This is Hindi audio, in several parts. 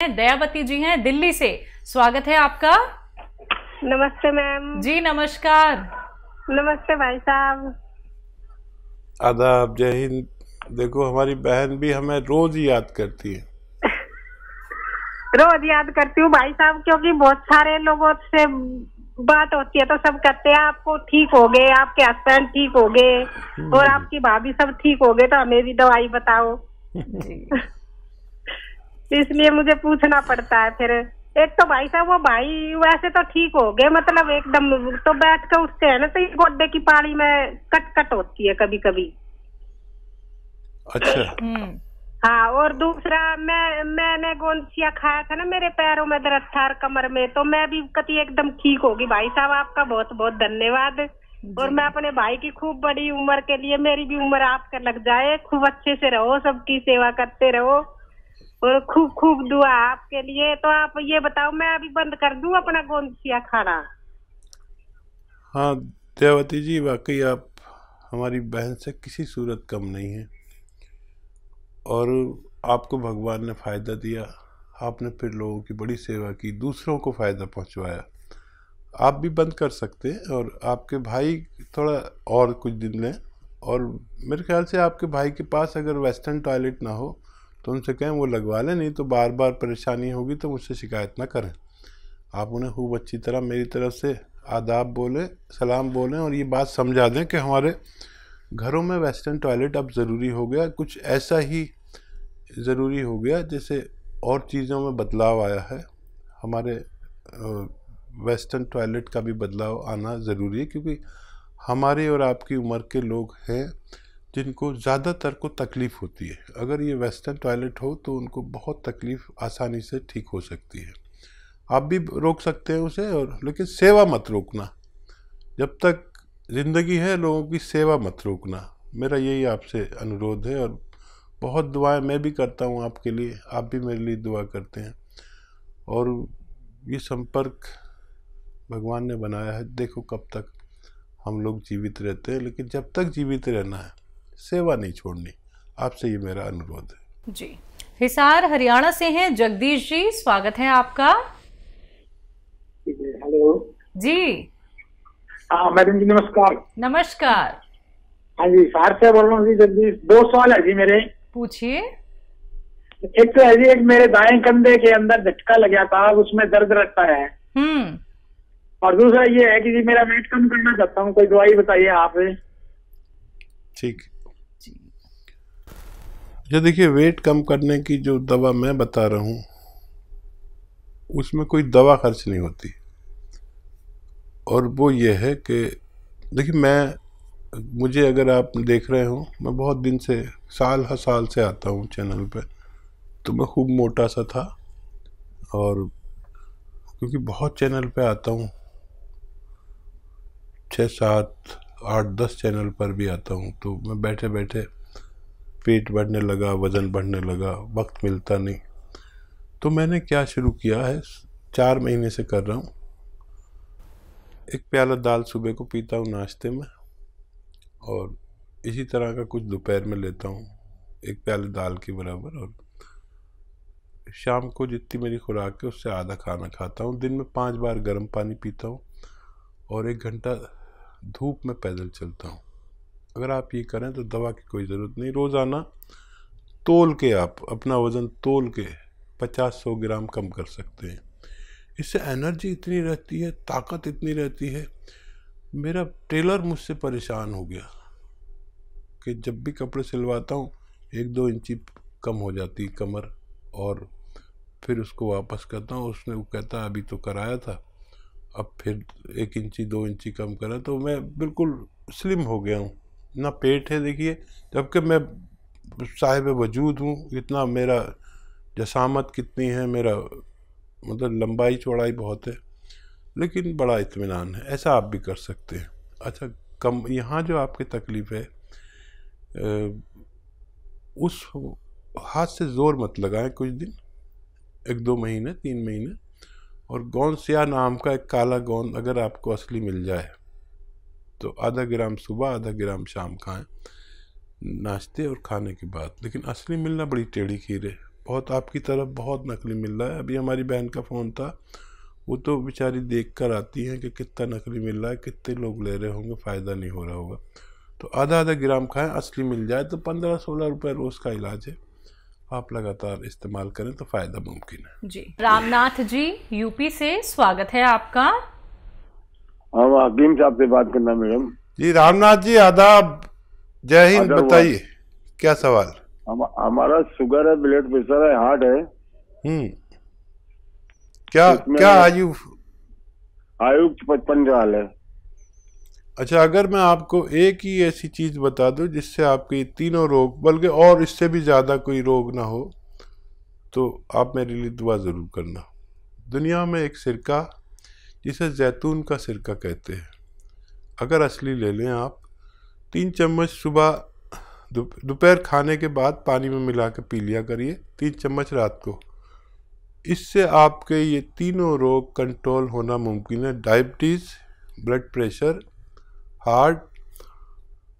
दयावती जी हैं दिल्ली से। स्वागत है आपका। नमस्ते मैम। जी नमस्कार। नमस्ते भाई साहब। आदाब, जय हिंद। देखो हमारी बहन भी हमें रोज याद करती है। रोज याद करती हूँ भाई साहब, क्योंकि बहुत सारे लोगों से बात होती है तो सब कहते हैं आपको ठीक हो गए, आपके हस्बैंड ठीक हो गए और आपकी भाभी सब ठीक हो गए, तो हमें भी दवाई बताओ। इसलिए मुझे पूछना पड़ता है। फिर एक तो भाई साहब वो भाई वैसे तो ठीक हो गए, मतलब एकदम, तो बैठ कर उठते हैं ना तो ये गोड्डे की पाड़ी में कट कट होती है कभी कभी। अच्छा। हाँ, और दूसरा मैंने गोंदसिया खाया था ना, मेरे पैरों में दर्द था कमर में, तो मैं भी कति एकदम ठीक होगी। भाई साहब आपका बहुत बहुत धन्यवाद। और मैं अपने भाई की खूब बड़ी उम्र के लिए, मेरी भी उम्र आपका लग जाए, खूब अच्छे से रहो, सबकी सेवा करते रहो और खूब खूब दुआ आपके लिए। तो आप ये बताओ, मैं अभी बंद कर दूं अपना गोंदसिया खाना? हाँ दयावती जी, वाकई आप हमारी बहन से किसी सूरत कम नहीं है और आपको भगवान ने फ़ायदा दिया। आपने फिर लोगों की बड़ी सेवा की, दूसरों को फ़ायदा पहुंचवाया। आप भी बंद कर सकते हैं और आपके भाई थोड़ा और कुछ दिन लें। और मेरे ख्याल से आपके भाई के पास अगर वेस्टर्न टॉयलेट ना हो तो उनसे कहें वो लगवा लें, नहीं तो बार बार परेशानी होगी तो मुझसे शिकायत ना करें। आप उन्हें खूब अच्छी तरह मेरी तरफ से आदाब बोलें, सलाम बोलें और ये बात समझा दें कि हमारे घरों में वेस्टर्न टॉयलेट अब ज़रूरी हो गया, कुछ ऐसा ही ज़रूरी हो गया जैसे और चीज़ों में बदलाव आया है। हमारे वेस्टर्न टॉयलेट का भी बदलाव आना ज़रूरी है, क्योंकि हमारे और आपकी उम्र के लोग हैं जिनको ज़्यादातर को तकलीफ़ होती है। अगर ये वेस्टर्न टॉयलेट हो तो उनको बहुत तकलीफ़ आसानी से ठीक हो सकती है। आप भी रोक सकते हैं उसे, और लेकिन सेवा मत रोकना। जब तक ज़िंदगी है लोगों की सेवा मत रोकना। मेरा यही आपसे अनुरोध है। और बहुत दुआएं मैं भी करता हूं आपके लिए, आप भी मेरे लिए दुआ करते हैं। और ये संपर्क भगवान ने बनाया है। देखो कब तक हम लोग जीवित रहते हैं, लेकिन जब तक जीवित रहना है सेवा नहीं छोड़नी। आपसे ये मेरा अनुरोध है जी। हिसार हरियाणा से हैं जगदीश जी, स्वागत है आपका। हेलो जी। हाँ मैडम जी नमस्कार। नमस्कार। हाँ जी, हिसार से बोल रहा हूँ जी जगदीश। 2 सवाल है जी मेरे। पूछिए। एक तो है जी, एक मेरे दाएं कंधे के अंदर झटका लग गया था, उसमें दर्द रहता है। और दूसरा ये है कि जी मेरा वेट कम करना चाहता हूँ, कोई दवाई बताइए आप। ठीक। ये देखिए, वेट कम करने की जो दवा मैं बता रहा हूँ उसमें कोई दवा खर्च नहीं होती। और वो ये है कि देखिए, मुझे अगर आप देख रहे हो, मैं बहुत दिन से साल हर साल से आता हूँ चैनल पे, तो मैं खूब मोटा सा था। और क्योंकि बहुत चैनल पे आता हूँ, 6, 7, 8, 10 चैनल पर भी आता हूँ, तो मैं बैठे बैठे पेट बढ़ने लगा, वज़न बढ़ने लगा, वक्त मिलता नहीं। तो मैंने क्या शुरू किया है, 4 महीने से कर रहा हूँ। 1 प्याला दाल सुबह को पीता हूँ नाश्ते में, और इसी तरह का कुछ दोपहर में लेता हूँ, 1 प्याले दाल के बराबर। और शाम को जितनी मेरी खुराक है उससे आधा खाना खाता हूँ। दिन में 5 बार गर्म पानी पीता हूँ और 1 घंटा धूप में पैदल चलता हूँ। अगर आप ये करें तो दवा की कोई ज़रूरत नहीं। रोज़ाना तोल के आप अपना वज़न तोल के 50-100 ग्राम कम कर सकते हैं। इससे एनर्जी इतनी रहती है, ताकत इतनी रहती है। मेरा टेलर मुझसे परेशान हो गया कि जब भी कपड़े सिलवाता हूँ 1-2 इंची कम हो जाती कमर, और फिर उसको वापस करता हूँ। उसने वो कहता अभी तो कराया था, अब फिर 1 इंची 2 इंची कम करा, तो मैं बिल्कुल स्लिम हो गया हूँ। ना पेट है देखिए, जबकि मैं साहिब वजूद हूँ। इतना मेरा जसामत कितनी है, मेरा मतलब लंबाई चौड़ाई बहुत है, लेकिन बड़ा इत्मीनान है। ऐसा आप भी कर सकते हैं। अच्छा, कम यहाँ जो आपकी तकलीफ़ है, उस हाथ से ज़ोर मत लगाएं कुछ दिन, 1-2 महीने 3 महीने। और गोंदसिया नाम का एक काला गोंद अगर आपको असली मिल जाए तो आधा ग्राम सुबह, आधा ग्राम शाम खाएं नाश्ते और खाने के बाद। लेकिन असली मिलना बड़ी टेढ़ी खीर है। बहुत आपकी तरफ बहुत नकली मिल रहा है। अभी हमारी बहन का फ़ोन था, वो तो बेचारी देख कर आती हैं कि कितना नकली मिल रहा है, कितने लोग ले रहे होंगे, फ़ायदा नहीं हो रहा होगा। तो आधा आधा ग्राम खाएं, असली मिल जाए तो 15-16 रुपये रोज़ का इलाज है। आप लगातार इस्तेमाल करें तो फ़ायदा मुमकिन है। जी। रामनाथ जी यूपी से, स्वागत है आपका। हम हकीम साहब से बात करना मैडम। जी रामनाथ जी आदाब, जय हिंद। बताइए क्या सवाल? हमारा शुगर है, ब्लड प्रेशर है, हार्ट है। क्या आयु? 55 साल है। अच्छा, अगर मैं आपको एक ही ऐसी चीज बता दूं जिससे आपके तीनों रोग, बल्कि और इससे भी ज्यादा कोई रोग ना हो, तो आप मेरे लिए दुआ जरूर करना। दुनिया में एक सिरका जिसे जैतून का सिरका कहते हैं, अगर असली ले लें आप, 3 चम्मच सुबह दोपहर खाने के बाद पानी में मिला के पी लिया करिए, 3 चम्मच रात को। इससे आपके ये तीनों रोग कंट्रोल होना मुमकिन है। डायबिटीज़, ब्लड प्रेशर, हार्ट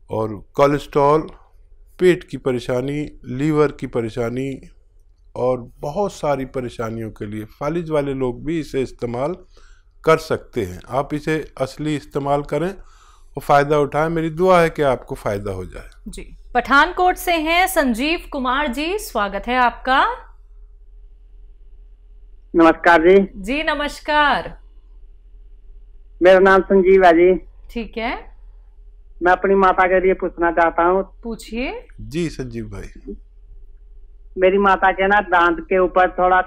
और कोलेस्ट्रॉल, पेट की परेशानी, लीवर की परेशानी और बहुत सारी परेशानियों के लिए फालिज वाले लोग भी इसे इस्तेमाल कर सकते हैं। आप इसे असली इस्तेमाल करें और फ़ायदा उठाएं। मेरी दुआ है कि आपको फ़ायदा हो जाए। जी। पठानकोट से हैं संजीव कुमार जी, स्वागत है आपका। नमस्कार जी। जी नमस्कार। मेरा नाम संजीव है जी। ठीक है, मैं अपनी माता के लिए पूछना चाहता हूँ। पूछिए। जी संजीव भाई। मेरी माता के ना दांत के ऊपर थोड़ा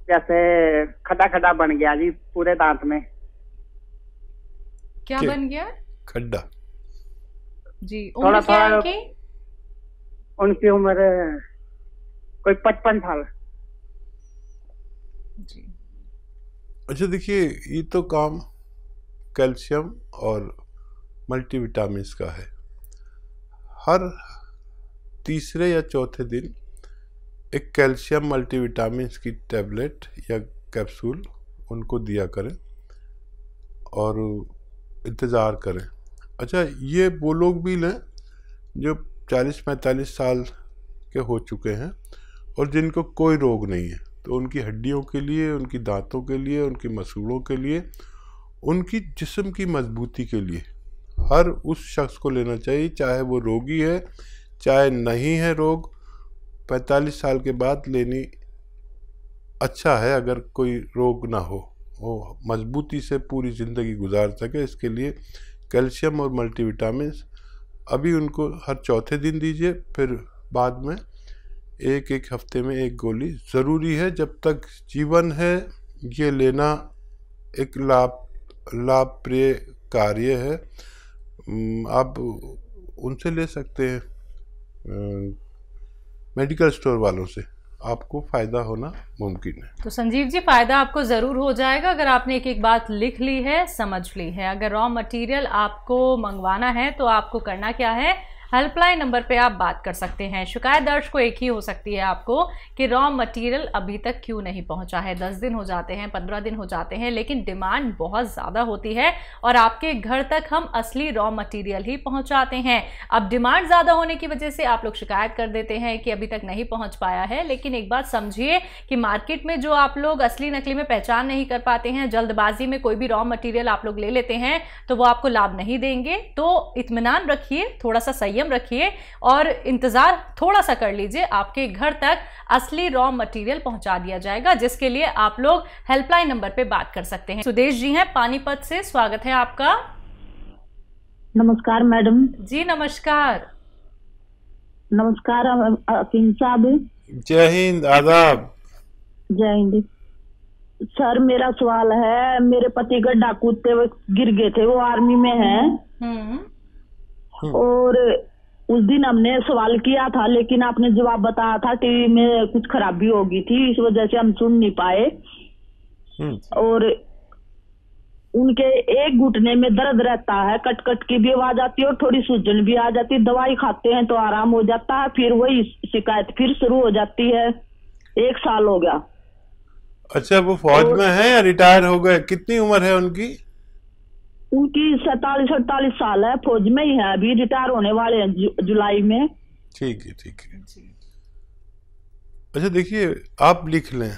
जैसे खड्डा खड्डा बन गया जी, पूरे दांत में। क्या बन गया? खड्डा। जी। उम्र क्या है उनकी? उनकी उम्र कोई 55 साल। जी। अच्छा देखिए, ये तो काम कैल्शियम और मल्टीविटामिन्स का है। हर तीसरे या चौथे दिन एक कैल्शियम मल्टीविटामिन्स की टैबलेट या कैप्सूल उनको दिया करें और इंतज़ार करें। अच्छा, ये वो लोग भी लें जो 40-45 साल के हो चुके हैं और जिनको कोई रोग नहीं है, तो उनकी हड्डियों के लिए, उनकी दांतों के लिए, उनकी मसूड़ों के लिए, उनकी जिस्म की मजबूती के लिए हर उस शख्स को लेना चाहिए, चाहे वो रोगी है चाहे नहीं है रोग। 45 साल के बाद लेनी अच्छा है, अगर कोई रोग ना हो, वो मजबूती से पूरी ज़िंदगी गुजार सके। इसके लिए कैल्शियम और मल्टीविटामिन्स अभी उनको हर चौथे दिन दीजिए, फिर बाद में एक हफ्ते में 1 गोली ज़रूरी है। जब तक जीवन है ये लेना एक लाभप्रिय कार्य है। आप उनसे ले सकते हैं, मेडिकल स्टोर वालों से, आपको फ़ायदा होना मुमकिन है। तो संजीव जी, फ़ायदा आपको ज़रूर हो जाएगा अगर आपने एक बात लिख ली है, समझ ली है। अगर रॉ मटेरियल आपको मंगवाना है तो आपको करना क्या है, हेल्पलाइन नंबर पे आप बात कर सकते हैं। शिकायत दर्ज को एक ही हो सकती है आपको कि रॉ मटेरियल अभी तक क्यों नहीं पहुंचा है। 10 दिन हो जाते हैं, 15 दिन हो जाते हैं, लेकिन डिमांड बहुत ज़्यादा होती है और आपके घर तक हम असली रॉ मटेरियल ही पहुंचाते हैं। अब डिमांड ज़्यादा होने की वजह से आप लोग शिकायत कर देते हैं कि अभी तक नहीं पहुँच पाया है, लेकिन एक बात समझिए कि मार्केट में जो आप लोग असली नकली में पहचान नहीं कर पाते हैं, जल्दबाजी में कोई भी रॉ मटेरियल आप लोग ले लेते हैं, तो वो आपको लाभ नहीं देंगे। तो इत्मीनान रखिए, थोड़ा सा संयम रखिए और इंतजार थोड़ा सा कर लीजिए, आपके घर तक असली रॉ मटेरियल पहुंचा दिया जाएगा, जिसके लिए आप लोग हेल्पलाइन नंबर पे बात कर सकते हैं। सुदेश जी हैं पानीपत से, स्वागत है आपका। नमस्कार मैडम जी। नमस्कार। नमस्कार हकीम साहब। जय हिंद, आदाब। जय हिंद सर। मेरा सवाल है, मेरे पति गड्ढा कूदते हुए गिर गए थे, वो आर्मी में हैं और उस दिन हमने सवाल किया था, लेकिन आपने जवाब बताया था टीवी में कुछ खराबी हो गई थी, इस वजह से हम सुन नहीं पाए। और उनके एक घुटने में दर्द रहता है, कट कट की भी आवाज आती है और थोड़ी सूजन भी आ जाती है। दवाई खाते हैं तो आराम हो जाता है, फिर वही शिकायत फिर शुरू हो जाती है। 1 साल हो गया। अच्छा, वो फौज में है या रिटायर हो गए? कितनी उम्र है उनकी? उनकी 47-48 साल है, फौज में ही है, अभी रिटायर होने वाले हैं जुलाई में। ठीक है, ठीक है। अच्छा देखिए, आप लिख लें।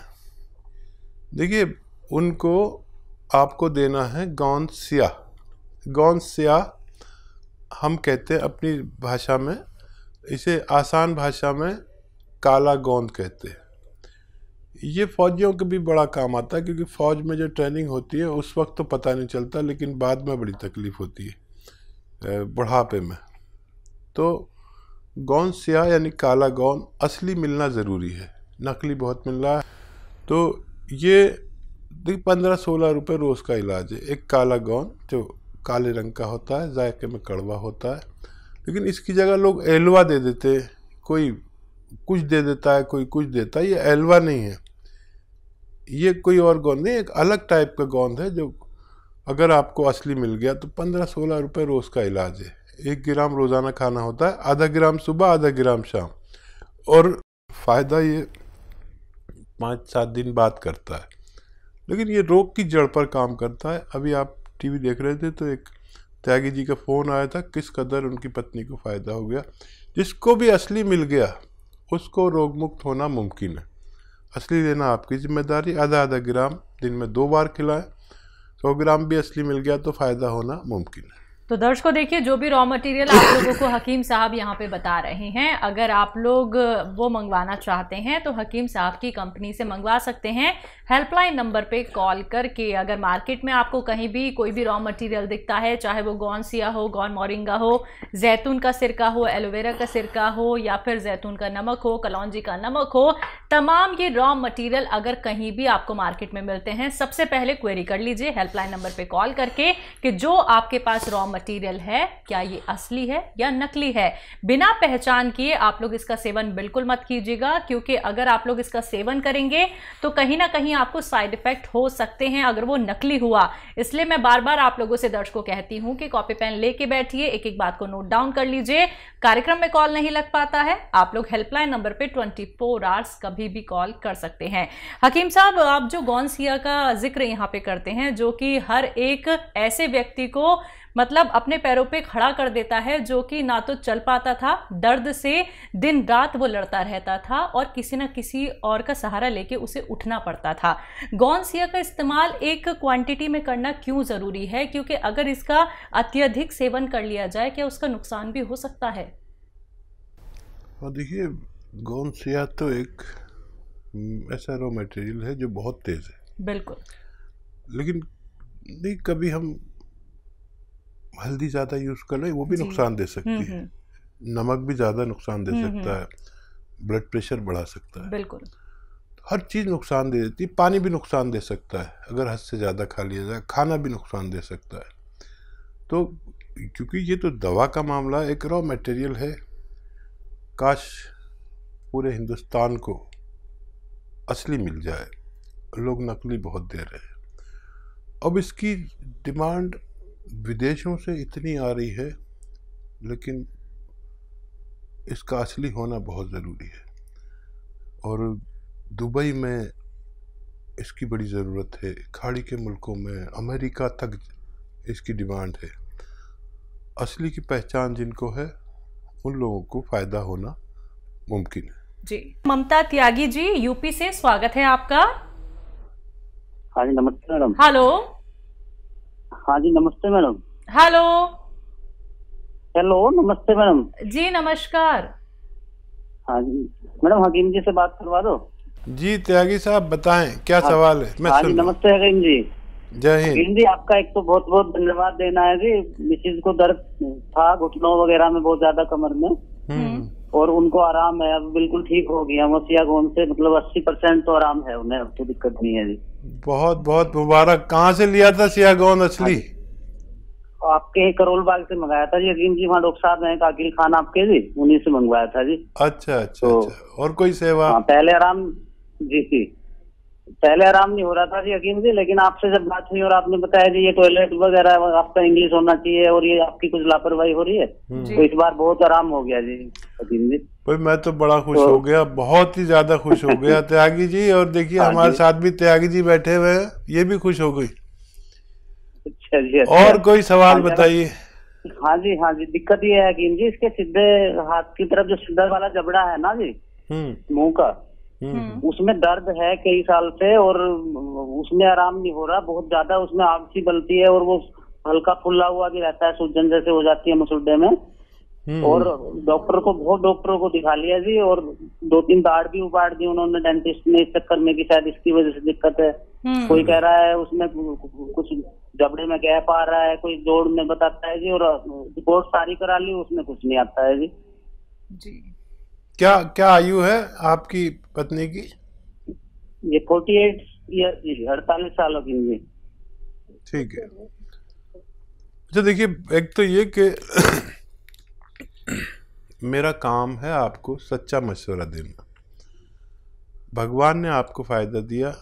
देखिए, उनको आपको देना है गोंद स्याह। गोंद स्याह हम कहते हैं अपनी भाषा में, इसे आसान भाषा में काला गोंद कहते हैं। ये फौजियों के भी बड़ा काम आता है, क्योंकि फ़ौज में जो ट्रेनिंग होती है उस वक्त तो पता नहीं चलता, लेकिन बाद में बड़ी तकलीफ़ होती है बुढ़ापे में। तो गोंद स्याह यानी काला गोंद असली मिलना ज़रूरी है, नकली बहुत मिल रहा है। तो ये 15-16 रुपये रोज़ का इलाज है। एक काला गोंद जो काले रंग का होता है, जायके में कड़वा होता है, लेकिन इसकी जगह लोग एलवा दे देते हैं। कोई कुछ दे देता है, कोई कुछ देता है। ये एलवा नहीं है, ये कोई और गोंद नहीं, एक अलग टाइप का गोंद है, जो अगर आपको असली मिल गया तो 15-16 रुपये रोज़ का इलाज है। 1 ग्राम रोज़ाना खाना होता है, आधा ग्राम सुबह, आधा ग्राम शाम, और फ़ायदा ये 5-7 दिन बाद करता है, लेकिन ये रोग की जड़ पर काम करता है। अभी आप टीवी देख रहे थे तो एक त्यागी जी का फ़ोन आया था, किस कदर उनकी पत्नी को फ़ायदा हो गया। जिसको भी असली मिल गया उसको रोग मुक्त होना मुमकिन है। असली लेना आपकी जिम्मेदारी, आधा ग्राम दिन में 2 बार खिलाएं। 100 ग्राम भी असली मिल गया तो फ़ायदा होना मुमकिन है। तो दर्शकों देखिए, जो भी रॉ मटेरियल आप लोगों को हकीम साहब यहाँ पे बता रहे हैं, अगर आप लोग वो मंगवाना चाहते हैं तो हकीम साहब की कंपनी से मंगवा सकते हैं हेल्पलाइन नंबर पे कॉल करके। अगर मार्केट में आपको कहीं भी कोई भी रॉ मटेरियल दिखता है, चाहे वो गोंद स्याह हो, गोंद मोरिंगा हो, जैतून का सिरका हो, एलोवेरा का सिरका हो, या फिर जैतून का नमक हो, कलौंजी का नमक हो, तमाम ये रॉ मटेरियल अगर कहीं भी आपको मार्केट में मिलते हैं, सबसे पहले क्वेरी कर लीजिए हेल्पलाइन नंबर पे कॉल करके कि जो आपके पास रॉ मटेरियल है क्या ये असली है या नकली है। बिना पहचान किए आप लोग इसका सेवन बिल्कुल मत कीजिएगा, क्योंकि अगर आप लोग इसका सेवन करेंगे तो कहीं ना कहीं आपको साइड इफेक्ट हो सकते हैं अगर वो नकली हुआ। इसलिए मैं बार बार आप लोगों से दर्शकों कहती हूं कि कॉपी पेन लेके बैठिए, एक एक बात को नोट डाउन कर लीजिए। कार्यक्रम में कॉल नहीं लग पाता है, आप लोग हेल्पलाइन नंबर पे 24 आवर्स कभी भी कॉल कर सकते हैं। हकीम साहब, आप जो गोंद स्याह का जिक्र यहाँ पे करते हैं, जो कि हर एक ऐसे व्यक्ति को मतलब अपने पैरों पे खड़ा कर देता है, जो कि ना तो चल पाता था, दर्द से दिन रात वो लड़ता रहता था और किसी ना किसी और का सहारा लेके उसे उठना पड़ता था। गोंद स्याह का इस्तेमाल एक क्वांटिटी में करना क्यों ज़रूरी है, क्योंकि अगर इसका अत्यधिक सेवन कर लिया जाए क्या उसका नुकसान भी हो सकता है? और देखिए, गोंद स्याह तो एक ऐसा रॉ मटेरियल है जो बहुत तेज़ है। बिल्कुल। लेकिन नहीं, कभी हम हल्दी ज़्यादा यूज़ कर लें वो भी नुकसान दे सकती है। नमक भी ज़्यादा नुकसान दे सकता है, ब्लड प्रेशर बढ़ा सकता है। बिल्कुल। हर चीज़ नुकसान दे देती है। पानी भी नुकसान दे सकता है अगर हद से ज़्यादा खा लिया जाए। खाना भी नुकसान दे सकता है। तो क्योंकि ये तो दवा का मामला एक रॉ मटेरियल है, काश पूरे हिंदुस्तान को असली मिल जाए, लोग नकली बहुत दे रहे हैं। अब इसकी डिमांड विदेशों से इतनी आ रही है, लेकिन इसका असली होना बहुत ज़रूरी है। और दुबई में इसकी बड़ी ज़रूरत है, खाड़ी के मुल्कों में, अमेरिका तक इसकी डिमांड है। असली की पहचान जिनको है उन लोगों को फ़ायदा होना मुमकिन है। जी। ममता त्यागी जी यूपी से, स्वागत है आपका। हाँ जी, नमस्ते मैडम। हेलो। हाँ जी, नमस्ते मैडम। हेलो। हेलो, नमस्ते मैडम जी। नमस्कार। हाँ जी मैडम, हकीम जी से बात करवा दो। जी त्यागी साहब बताएं, क्या सवाल है? मैं सुन। नमस्ते हकीम जी। जय हिंद। हकीम जी, आपका एक तो बहुत बहुत धन्यवाद देना है जी। मिसिज को दर्द था घुटनों वगैरह में बहुत ज्यादा, कमर में, और उनको आराम है, अब बिल्कुल ठीक हो गया। स्याह गोंद से मतलब 80% तो आराम है उन्हें, अब तो दिक्कत नहीं है जी। बहुत बहुत मुबारक। कहाँ से लिया था स्याह गोंद असली? आपके करोल बाग से मंगाया था जी हकीम जी, वहाँ डॉक्टर साहब हैं काकिल खान आपके जी, उन्हीं से मंगवाया था जी। अच्छा अच्छा, तो, अच्छा। और कोई सेवा? पहले आराम जी, पहले आराम नहीं हो रहा था जी हकीम जी, लेकिन आपसे जब बात हुई और आपने बताया जी ये टॉयलेट वगैरह आपका इंग्लिश होना चाहिए और ये आपकी कुछ लापरवाही हो रही है, तो इस बार बहुत आराम हो गया जी हकीम जी। भाई मैं तो बड़ा खुश हो गया, बहुत ही ज्यादा खुश हो गया त्यागी जी। और देखिए हमारे साथ भी त्यागी जी बैठे हुए हैं, ये भी खुश हो गई। अच्छा जी। और कोई सवाल बताइए। हाँ जी, दिक्कत ये है हकीम जी, इसके सीधे हाथ की तरफ जो सीधा वाला जबड़ा है ना जी मुंह का, उसमें दर्द है कई साल से और उसमें आराम नहीं हो रहा, बहुत ज्यादा उसमें आग सी बलती है और वो हल्का फुल्ला हुआ भी रहता है, सूजन जैसे हो जाती है मसूड़े में। और बहुत डॉक्टरों को दिखा लिया जी, और 2-3 दाढ़ भी उपाड़ दी उन्होंने डेंटिस्ट ने, इस चक्कर में कि शायद इसकी वजह से दिक्कत है। कोई कह रहा है उसमें कुछ जबड़े में गैप आ रहा है, कोई जोड़ में बताता है जी, और रिपोर्ट सारी करा ली, उसमें कुछ नहीं आता है जी। क्या आयु है आपकी पत्नी की? ये 48 ईयर जी, 48 सालों की जी। ठीक है। अच्छा देखिए, एक तो ये कि मेरा काम है आपको सच्चा मशवरा देना। भगवान ने आपको फ़ायदा दिया,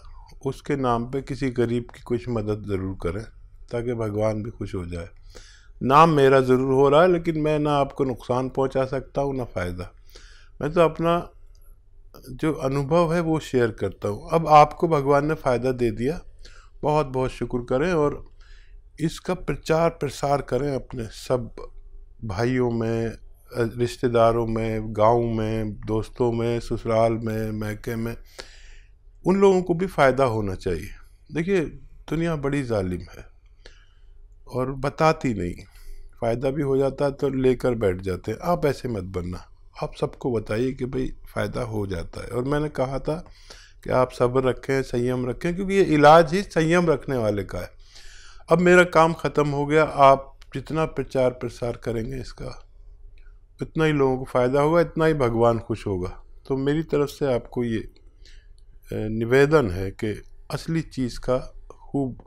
उसके नाम पे किसी गरीब की कुछ मदद ज़रूर करें ताकि भगवान भी खुश हो जाए। नाम मेरा ज़रूर हो रहा है, लेकिन मैं ना आपको नुकसान पहुंचा सकता हूं ना फ़ायदा। मैं तो अपना जो अनुभव है वो शेयर करता हूं। अब आपको भगवान ने फ़ायदा दे दिया, बहुत बहुत शुक्र करें और इसका प्रचार प्रसार करें अपने सब भाइयों में, रिश्तेदारों में, गांव में, दोस्तों में, ससुराल में, मैके में। उन लोगों को भी फ़ायदा होना चाहिए। देखिए दुनिया बड़ी जालिम है और बताती नहीं, फ़ायदा भी हो जाता है तो लेकर बैठ जाते हैं। आप ऐसे मत बनना, आप सबको बताइए कि भाई फ़ायदा हो जाता है। और मैंने कहा था कि आप सब्र रखें, संयम रखें, क्योंकि ये इलाज ही संयम रखने वाले का है। अब मेरा काम ख़त्म हो गया, आप जितना प्रचार प्रसार करेंगे इसका उतना ही लोगों को फ़ायदा होगा, इतना ही भगवान खुश होगा। तो मेरी तरफ से आपको ये निवेदन है कि असली चीज़ का खूब,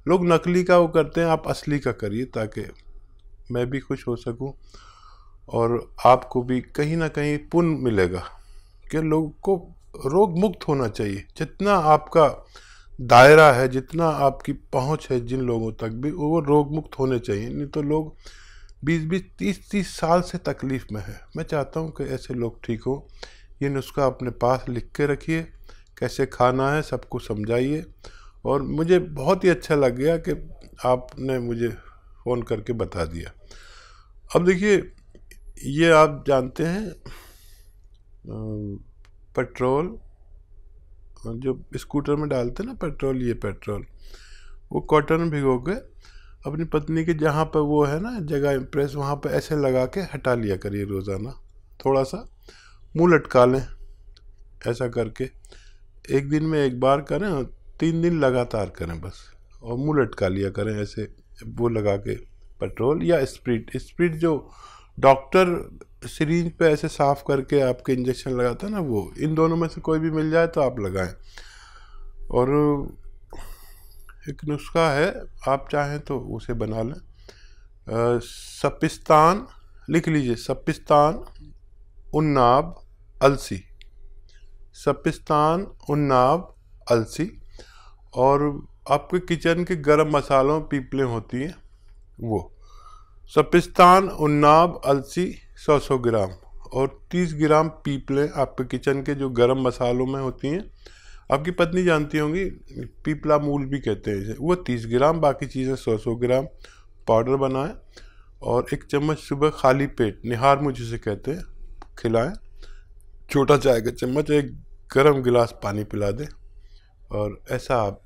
लोग नकली का वो करते हैं, आप असली का करिए ताकि मैं भी खुश हो सकूं और आपको भी कहीं ना कहीं पुण्य मिलेगा कि लोगों को रोग मुक्त होना चाहिए। जितना आपका दायरा है, जितना आपकी पहुंच है जिन लोगों तक भी, वो रोग मुक्त होने चाहिए। नहीं तो लोग 20-20, 30-30 साल से तकलीफ़ में है। मैं चाहता हूं कि ऐसे लोग ठीक हो। ये नुस्खा अपने पास लिख के रखिए, कैसे खाना है सबको समझाइए। और मुझे बहुत ही अच्छा लग गया कि आपने मुझे फ़ोन करके बता दिया। अब देखिए, ये आप जानते हैं पेट्रोल जो स्कूटर में डालते हैं ना पेट्रोल, ये पेट्रोल वो कॉटन में भिगो के अपनी पत्नी के जहाँ पर वो है ना जगह इम्प्रेस, वहाँ पर ऐसे लगा के हटा लिया करिए रोज़ाना। थोड़ा सा मुंह लटका लें, ऐसा करके 1 दिन में 1 बार करें और 3 दिन लगातार करें बस, और मुंह लटका लिया करें ऐसे वो लगा के पेट्रोल या स्प्रिट जो डॉक्टर सिरिंज पे ऐसे साफ करके आपके इंजेक्शन लगाता है ना, वो इन दोनों में से कोई भी मिल जाए तो आप लगाएं। और एक नुस्खा है, आप चाहें तो उसे बना लें। सपिस्तान लिख लीजिए, सपिस्तान उन्नाब अलसी, सपिस्तान उन्नाब अलसी। और आपके किचन के गरम मसालों पीपलें होती हैं, वो सपिस्तान उन्नाब अलसी 100 ग्राम और 30 ग्राम पीपलें आपके किचन के जो गरम मसालों में होती हैं। आपकी पत्नी जानती होंगी, पीपला मूल भी कहते हैं इसे, वो 30 ग्राम, बाकी चीज़ें 100 ग्राम पाउडर बनाएं और 1 चम्मच सुबह खाली पेट, निहार मुझ जिसे कहते हैं, खिलाएं। छोटा चाय का चम्मच 1 गर्म गिलास पानी पिला दें। और ऐसा आप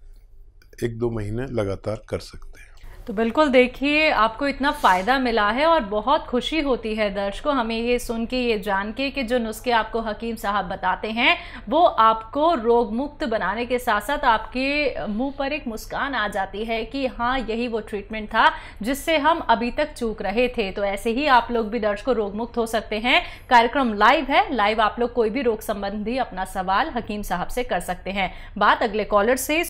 1-2 महीने लगातार कर सकते हैं। तो बिल्कुल देखिए, आपको इतना फ़ायदा मिला है और बहुत खुशी होती है दर्शकों हमें ये सुन के, ये जान के कि जो नुस्खे आपको हकीम साहब बताते हैं वो आपको रोग मुक्त बनाने के साथ साथ आपके मुंह पर एक मुस्कान आ जाती है कि हाँ यही वो ट्रीटमेंट था जिससे हम अभी तक चूक रहे थे। तो ऐसे ही आप लोग भी दर्शकों रोग मुक्त हो सकते हैं। कार्यक्रम लाइव है, लाइव आप लोग कोई भी रोग संबंधी अपना सवाल हकीम साहब से कर सकते हैं। बात अगले कॉलर से